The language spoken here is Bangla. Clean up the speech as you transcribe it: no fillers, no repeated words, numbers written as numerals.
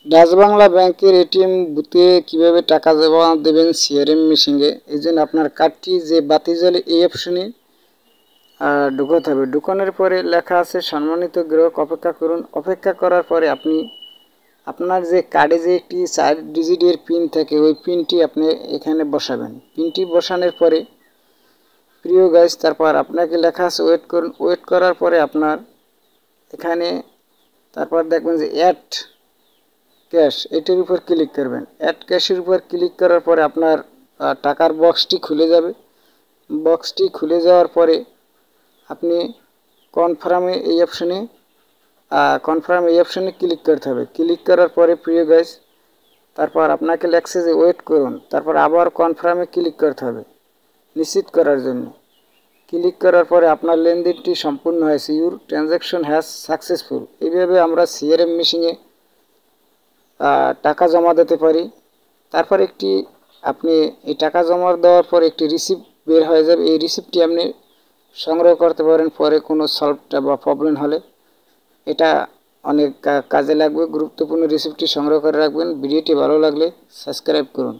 ডাচ বাংলা ব্যাংকের এটিএম বুথে কিভাবে টাকা জমা দেবেন সিআরএম মেশিনে। এই জন্য আপনার কার্ডটি যে বাতি জ্বলে এই অপশনে ঢুকাতে হবে। ঢুকানোর পরে লেখা আছে সম্মানিত গ্রাহক অপেক্ষা করুন। অপেক্ষা করার পরে আপনি আপনার যে কার্ডে যে একটি 4 ডিজিটের পিন থাকে ওই পিনটি আপনি এখানে বসাবেন। পিনটি বসানোর পরে প্রিয় গাইস, তারপর আপনাকে লেখা আছে ওয়েট করুন। ওয়েট করার পরে আপনার এখানে তারপর দেখবেন যে অ্যাড ক্যাশ, এটির উপর ক্লিক করবেন। অ্যাড ক্যাশের উপর ক্লিক করার পরে আপনার টাকার বক্সটি খুলে যাবে। বক্সটি খুলে যাওয়ার পরে আপনি কনফার্মে এই অপশনে ক্লিক করতে হবে। ক্লিক করার পরে প্রিয় গাইস, তারপর আপনাকে লেখছে যে ওয়েট করুন। তারপর আবার কনফার্মে ক্লিক করতে হবে নিশ্চিত করার জন্য। ক্লিক করার পরে আপনার লেনদেনটি সম্পূর্ণ হয়েছে, ইউর ট্রানজ্যাকশন হ্যাজ সাকসেসফুল। এইভাবে আমরা সিআরএম মেশিনে টাকা জমা দিতে পারি। তারপর আপনি এই টাকা জমা দেওয়ার পর একটি রিসিপ্ট বের হয়ে যাবে। এই রিসিপ্টটি আপনি সংগ্রহ করতে পারেন পরে কোনো সলভটা বা প্রবলেম হলে। এটা অনেক কাজে লাগবে। গুরুত্বপূর্ণ রিসিপ্টটি সংগ্রহ করে রাখবেন। ভিডিওটি ভালো লাগলে সাবস্ক্রাইব করুন।